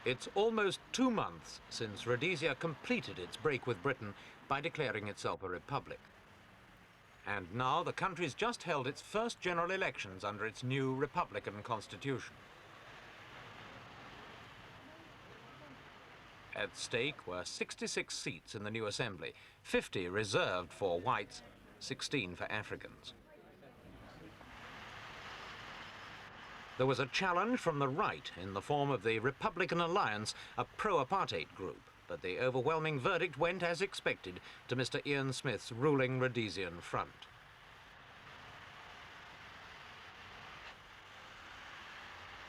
It's almost 2 months since Rhodesia completed its break with Britain by declaring itself a republic. And now the country's just held its first general elections under its new republican constitution. At stake were 66 seats in the new assembly, 50 reserved for whites, 16 for Africans. There was a challenge from the right in the form of the Republican Alliance, a pro-apartheid group, but the overwhelming verdict went as expected to Mr. Ian Smith's ruling Rhodesian Front.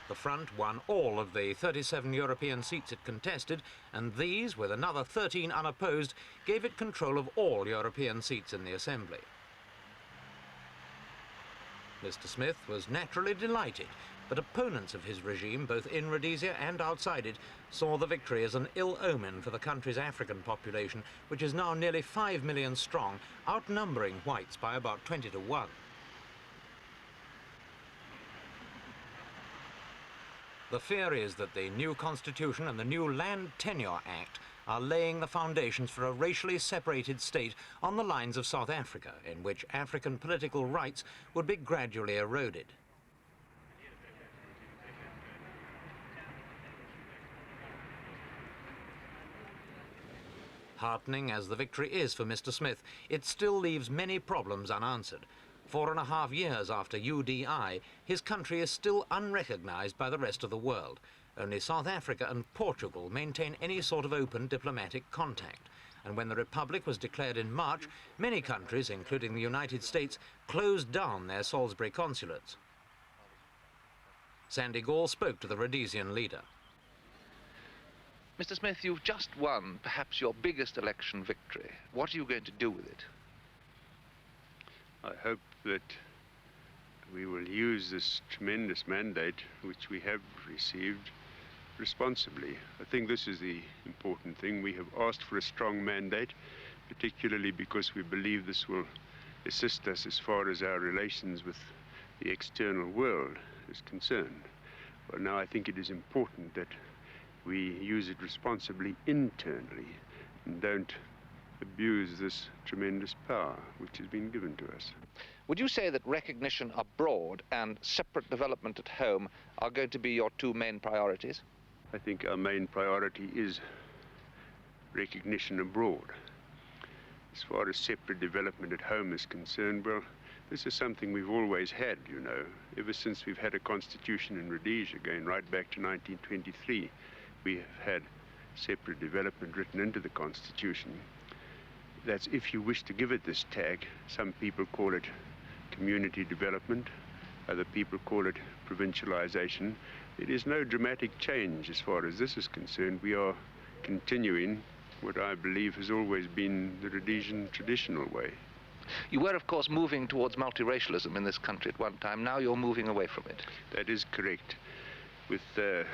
The Front won all of the 37 European seats it contested, and these, with another 13 unopposed, gave it control of all European seats in the Assembly. Mr. Smith was naturally delighted, but opponents of his regime, both in Rhodesia and outside it, saw the victory as an ill omen for the country's African population, which is now nearly 5 million strong, outnumbering whites by about 20 to 1. The fear is that the new constitution and the new Land Tenure Act are laying the foundations for a racially separated state on the lines of South Africa, in which African political rights would be gradually eroded. Heartening as the victory is for Mr. Smith, it still leaves many problems unanswered. 4.5 years after UDI, his country is still unrecognized by the rest of the world. Only South Africa and Portugal maintain any sort of open diplomatic contact. And when the Republic was declared in March, many countries, including the United States, closed down their Salisbury consulates. Sandy Gall spoke to the Rhodesian leader. Mr. Smith, you've just won perhaps your biggest election victory. What are you going to do with it? I hope that we will use this tremendous mandate which we have received responsibly. I think this is the important thing. We have asked for a strong mandate, particularly because we believe this will assist us as far as our relations with the external world is concerned. But now I think it is important that we use it responsibly internally and don't abuse this tremendous power which has been given to us. Would you say that recognition abroad and separate development at home are going to be your two main priorities? I think our main priority is recognition abroad. As far as separate development at home is concerned, well, this is something we've always had, you know. Ever since we've had a constitution in Rhodesia, going right back to 1923, we have had separate development written into the constitution. That's if you wish to give it this tag. Some people call it community development, other people call it provincialization. It is no dramatic change as far as this is concerned. We are continuing what I believe has always been the Rhodesian traditional way. You were, of course, moving towards multiracialism in this country at one time. Now you're moving away from it. That is correct. With the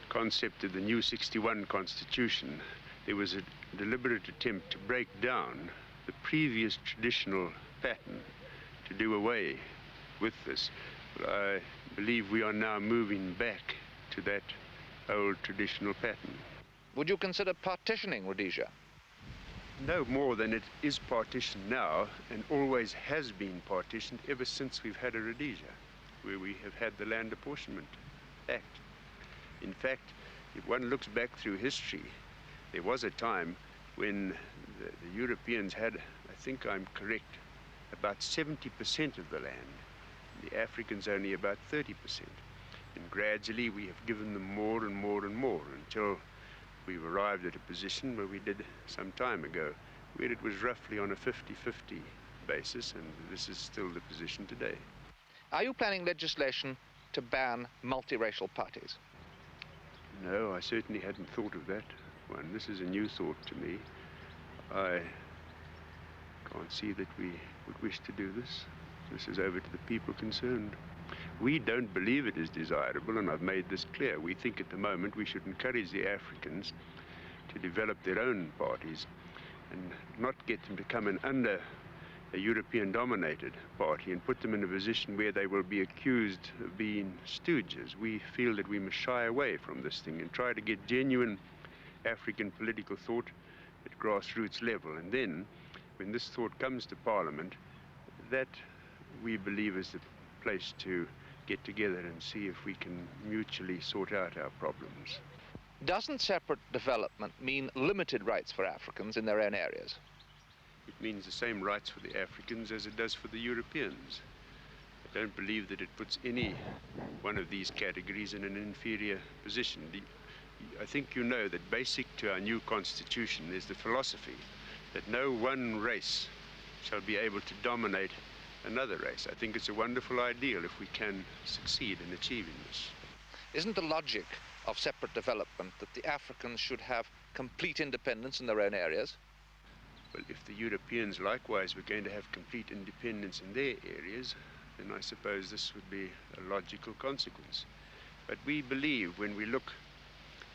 concept of the new 61 constitution, there was a deliberate attempt to break down the previous traditional pattern, to do away with this. But I believe we are now moving back to that old traditional pattern. Would you consider partitioning Rhodesia? No more than it is partitioned now, and always has been partitioned ever since we've had a Rhodesia, where we have had the Land Apportionment Act. In fact, if one looks back through history, there was a time when the Europeans had, I think I'm correct, about 70% of the land. The Africans only about 30%. And gradually we have given them more and more and more until we've arrived at a position where we did some time ago, where it was roughly on a 50-50 basis, and this is still the position today. Are you planning legislation to ban multiracial parties? No, I certainly hadn't thought of that one. This is a new thought to me. I can't see that we would wish to do this. This is over to the people concerned. We don't believe it is desirable, and I've made this clear. We think at the moment we should encourage the Africans to develop their own parties and not get them to come and a European-dominated party and put them in a position where they will be accused of being stooges. We feel that we must shy away from this thing and try to get genuine African political thought at grassroots level. And then, when this thought comes to Parliament, that we believe is the place to get together and see if we can mutually sort out our problems. Doesn't separate development mean limited rights for Africans in their own areas? It means the same rights for the Africans as it does for the Europeans. I don't believe that it puts any one of these categories in an inferior position. I think you know that basic to our new constitution is the philosophy that no one race shall be able to dominate another race. I think it's a wonderful ideal if we can succeed in achieving this. Isn't the logic of separate development that the Africans should have complete independence in their own areas? Well, if the Europeans likewise were going to have complete independence in their areas, then I suppose this would be a logical consequence. But we believe, when we look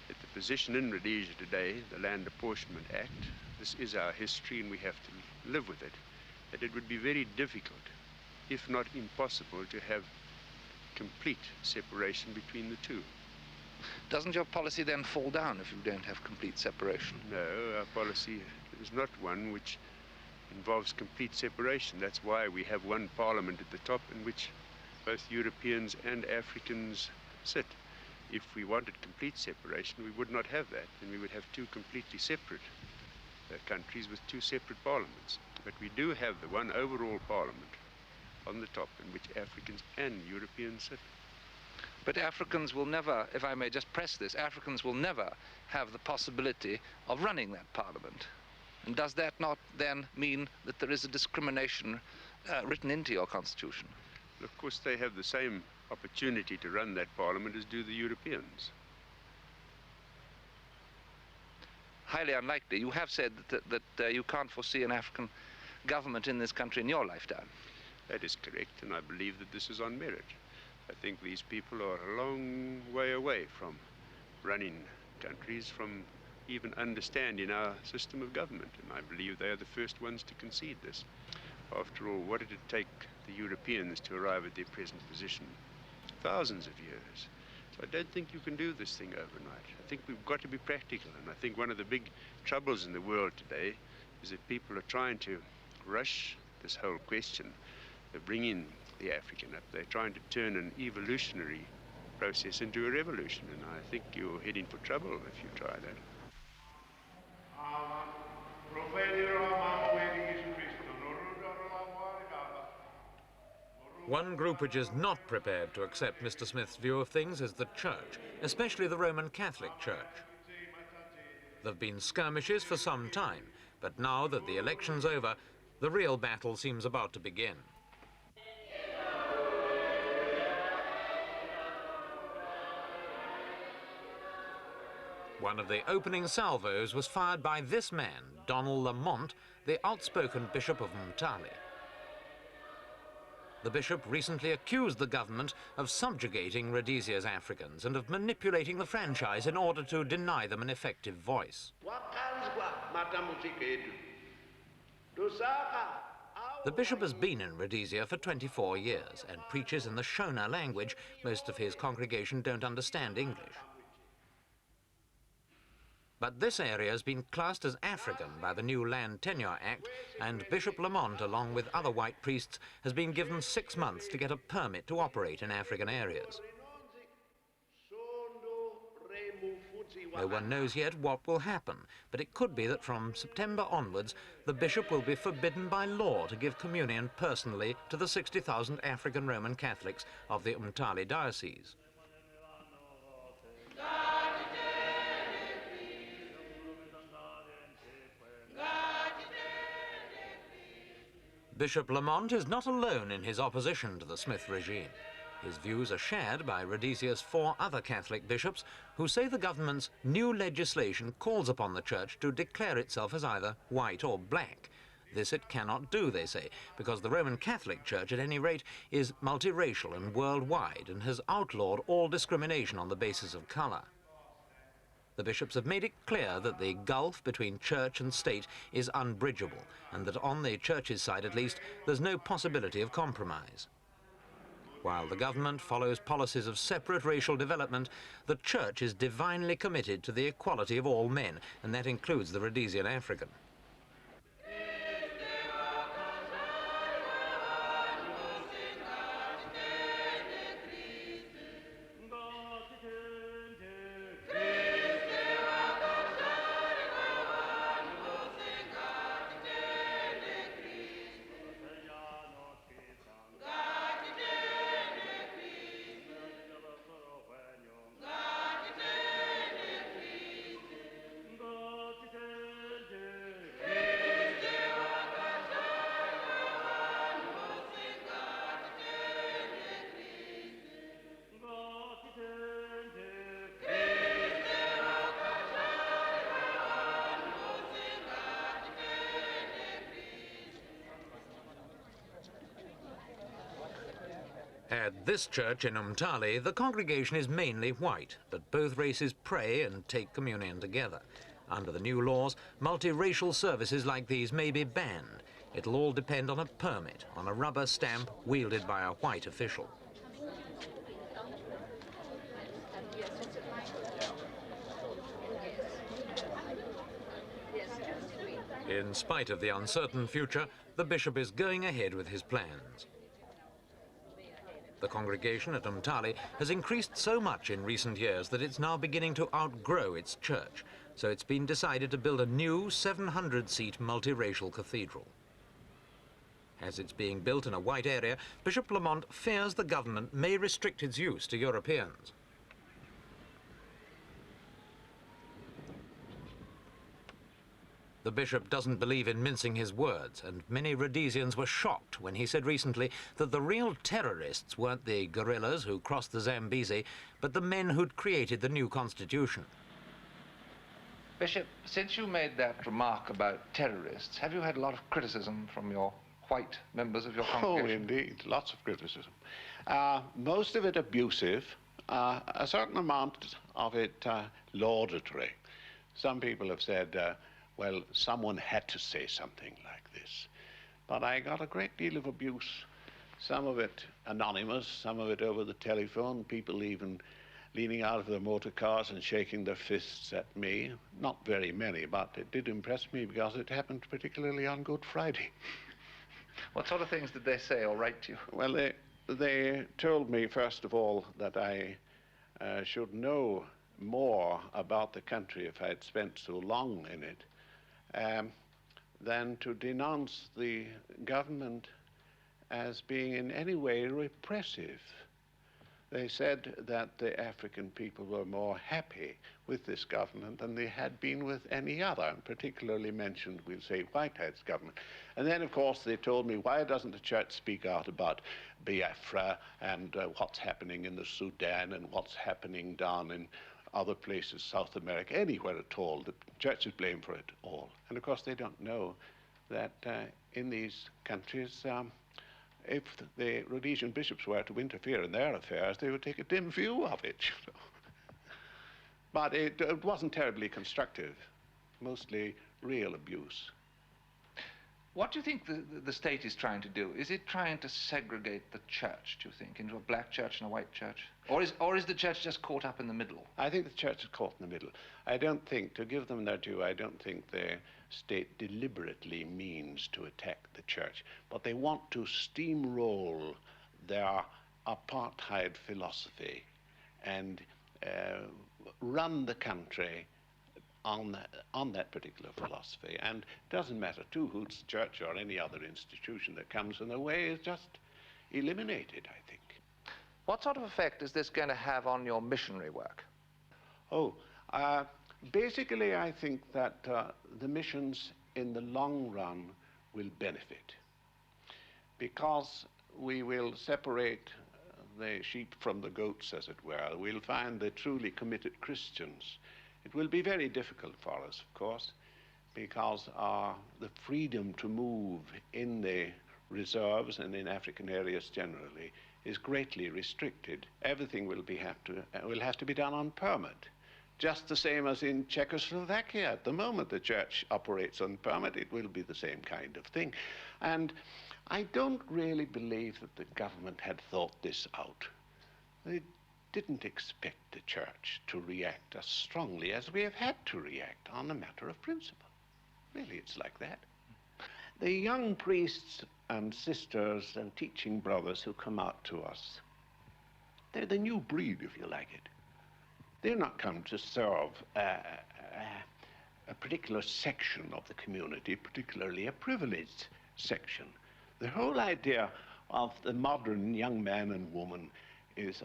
at the position in Rhodesia today, the Land Apportionment Act, this is our history and we have to live with it, that it would be very difficult, if not impossible, to have complete separation between the two. Doesn't your policy then fall down if you don't have complete separation? No, our policy is not one which involves complete separation. That's why we have one parliament at the top in which both Europeans and Africans sit. If we wanted complete separation, we would not have that, and we would have two completely separate countries with two separate parliaments. But we do have the one overall parliament on the top in which Africans and Europeans sit. But Africans will never, if I may just press this, Africans will never have the possibility of running that parliament. And does that not then mean that there is a discrimination written into your constitution? Well, of course, they have the same opportunity to run that parliament as do the Europeans. Highly unlikely. You have said that you can't foresee an African government in this country in your lifetime. That is correct, and I believe that this is on merit. I think these people are a long way away from running countries, from even understanding our system of government, and I believe they are the first ones to concede this. After all, what did it take the Europeans to arrive at their present position? Thousands of years. So I don't think you can do this thing overnight. I think we've got to be practical, and I think one of the big troubles in the world today is that people are trying to rush this whole question of bringing the African up. They're trying to turn an evolutionary process into a revolution, and I think you're heading for trouble if you try that. One group which is not prepared to accept Mr. Smith's view of things is the Church, especially the Roman Catholic Church. There have been skirmishes for some time, but now that the election's over, the real battle seems about to begin. One of the opening salvos was fired by this man, Donal Lamont, the outspoken Bishop of Umtali. The bishop recently accused the government of subjugating Rhodesia's Africans and of manipulating the franchise in order to deny them an effective voice. The bishop has been in Rhodesia for 24 years and preaches in the Shona language. Most of his congregation don't understand English. But this area has been classed as African by the new Land Tenure Act, and Bishop Lamont, along with other white priests, has been given 6 months to get a permit to operate in African areas. No one knows yet what will happen, but it could be that from September onwards, the bishop will be forbidden by law to give communion personally to the 60,000 African Roman Catholics of the Umtali diocese. Bishop Lamont is not alone in his opposition to the Smith regime. His views are shared by Rhodesia's 4 other Catholic bishops who say the government's new legislation calls upon the church to declare itself as either white or black. This it cannot do, they say, because the Roman Catholic Church, at any rate, is multiracial and worldwide and has outlawed all discrimination on the basis of colour. The bishops have made it clear that the gulf between church and state is unbridgeable, and that on the church's side at least, there's no possibility of compromise. While the government follows policies of separate racial development, the church is divinely committed to the equality of all men, and that includes the Rhodesian African. At this church in Umtali, the congregation is mainly white, but both races pray and take communion together. Under the new laws, multiracial services like these may be banned. It'll all depend on a permit, on a rubber stamp wielded by a white official. In spite of the uncertain future, the bishop is going ahead with his plans. The congregation at Umtali has increased so much in recent years that it's now beginning to outgrow its church, so it's been decided to build a new 700-seat multiracial cathedral. As it's being built in a white area, Bishop Lamont fears the government may restrict its use to Europeans. The bishop doesn't believe in mincing his words, and many Rhodesians were shocked when he said recently that the real terrorists weren't the guerrillas who crossed the Zambezi, but the men who'd created the new constitution. Bishop, since you made that remark about terrorists, have you had a lot of criticism from your white members of your congregation? Oh, indeed, lots of criticism. Most of it abusive, a certain amount of it laudatory. Some people have said, well, someone had to say something like this. But I got a great deal of abuse, some of it anonymous, some of it over the telephone, people even leaning out of their motor cars and shaking their fists at me. Not very many, but it did impress me because it happened particularly on Good Friday. What sort of things did they say or write to you? Well, they told me, first of all, that I should know more about the country if I had spent so long in it, than to denounce the government as being in any way repressive. They said that the African people were more happy with this government than they had been with any other, and particularly mentioned, we'll say, Whitehead's government. And then, of course, they told me, why doesn't the church speak out about Biafra and what's happening in the Sudan and what's happening down in other places, South America, anywhere at all? The church is blamed for it all. And of course they don't know that in these countries, if the Rhodesian bishops were to interfere in their affairs, they would take a dim view of it. You know? But it wasn't terribly constructive, mostly real abuse. What do you think the state is trying to do? Is it trying to segregate the church, do you think, into a black church and a white church? Or is the church just caught up in the middle? I think the church is caught in the middle. I don't think, to give them their due, I don't think the state deliberately means to attack the church, but they want to steamroll their apartheid philosophy and run the country on that particular philosophy. And it doesn't matter to whose church or any other institution that comes in the way is just eliminated, I think. What sort of effect is this going to have on your missionary work? Oh, basically I think that the missions in the long run will benefit, because we will separate the sheep from the goats, as it were. We'll find the truly committed Christians. It will be very difficult for us, of course, because the freedom to move in the reserves and in African areas generally is greatly restricted. Everything will have to be done on permit. just the same as in Czechoslovakia. At the moment the church operates on permit, it will be the same kind of thing. And I don't really believe that the government had thought this out. They didn't expect the church to react as strongly as we have had to react on a matter of principle. Really, it's like that. The young priests and sisters and teaching brothers who come out to us, they're the new breed, if you like it. They're not come to serve a particular section of the community, particularly a privileged section. The whole idea of the modern young man and woman is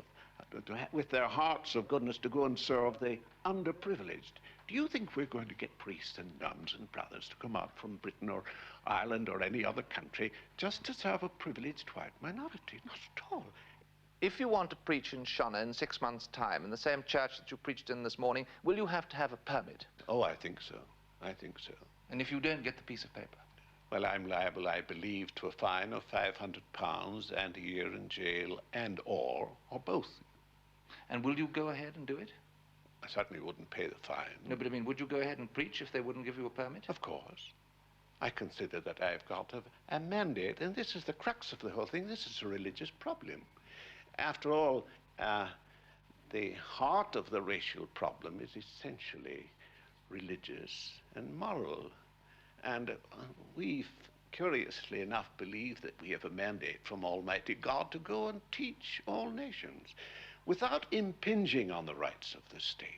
with their hearts of goodness to go and serve the underprivileged. Do you think we're going to get priests and nuns and brothers to come out from Britain or Ireland or any other country just to serve a privileged white minority? Not at all. If you want to preach in Shona in 6 months' time, in the same church that you preached in this morning, will you have to have a permit? Oh, I think so. I think so. And if you don't get the piece of paper? Well, I'm liable, I believe, to a fine of £500 and a year in jail and or both. And will you go ahead and do it? I certainly wouldn't pay the fine. No, but I mean, would you go ahead and preach if they wouldn't give you a permit? Of course. I consider that I've got a mandate, and this is the crux of the whole thing. This is a religious problem. After all, the heart of the racial problem is essentially religious and moral. And we, curiously enough, believe that we have a mandate from Almighty God to go and teach all nations without impinging on the rights of the state.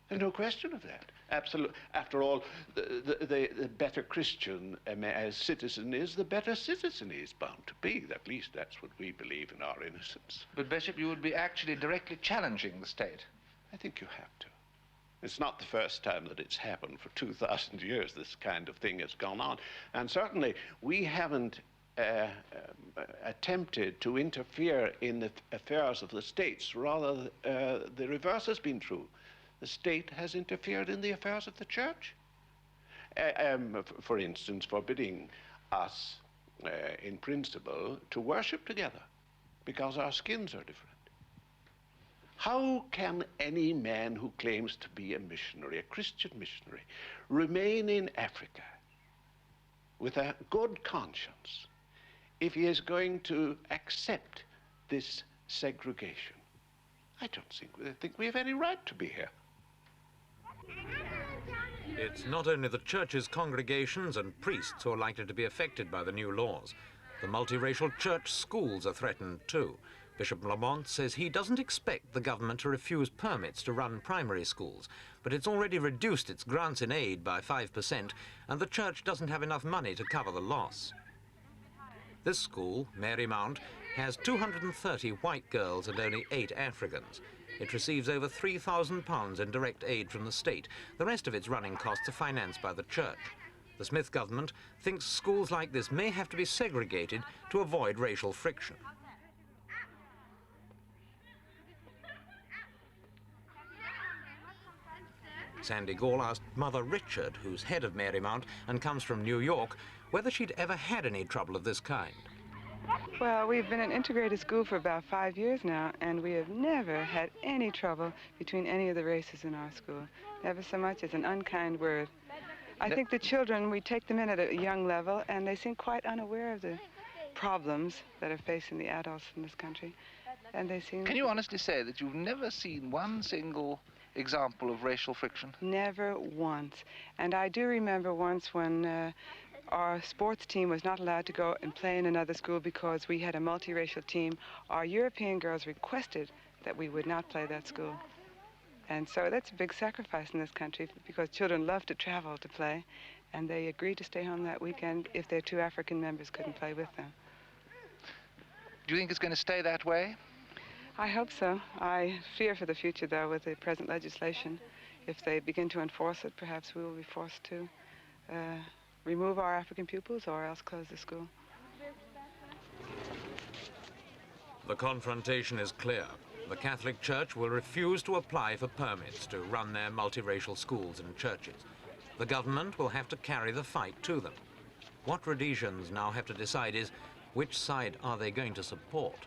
There's no question of that. Absolutely. After all, the better Christian a citizen is, the better citizen he is bound to be. At least that's what we believe in our innocence. But, Bishop, you would be actually directly challenging the state. I think you have to. It's not the first time that it's happened. For 2,000 years, this kind of thing has gone on. And certainly, we haven't attempted to interfere in the affairs of the states. Rather, the reverse has been true. The state has interfered in the affairs of the church. For instance, forbidding us, in principle, to worship together because our skins are different. How can any man who claims to be a missionary, a Christian missionary, remain in Africa with a good conscience if he is going to accept this segregation? I don't think we have any right to be here. It's not only the church's congregations and priests who are likely to be affected by the new laws. The multiracial church schools are threatened too. Bishop Lamont says he doesn't expect the government to refuse permits to run primary schools, but it's already reduced its grants in aid by 5%, and the church doesn't have enough money to cover the loss. This school, Marymount, has 230 white girls and only 8 Africans. It receives over £3,000 in direct aid from the state. The rest of its running costs are financed by the church. The Smith government thinks schools like this may have to be segregated to avoid racial friction. Sandy Gall asked Mother Richard, who's head of Marymount and comes from New York, whether she'd ever had any trouble of this kind. Well, we've been an integrated school for about 5 years now, and we have never had any trouble between any of the races in our school. Never so much as an unkind word. I think the children, we take them in at a young level, and they seem quite unaware of the problems that are facing the adults in this country. And they seem... Can you honestly say that you've never seen one single example of racial friction? Never once. And I do remember once when our sports team was not allowed to go and play in another school because we had a multiracial team. Our European girls requested that we would not play that school. And so that's a big sacrifice in this country because children love to travel to play, and they agreed to stay home that weekend if their 2 African members couldn't play with them. Do you think it's going to stay that way? I hope so. I fear for the future, though, with the present legislation. If they begin to enforce it, perhaps we will be forced to remove our African pupils or else close the school. The confrontation is clear. The Catholic Church will refuse to apply for permits to run their multiracial schools and churches. The government will have to carry the fight to them. What Rhodesians now have to decide is which side are they going to support?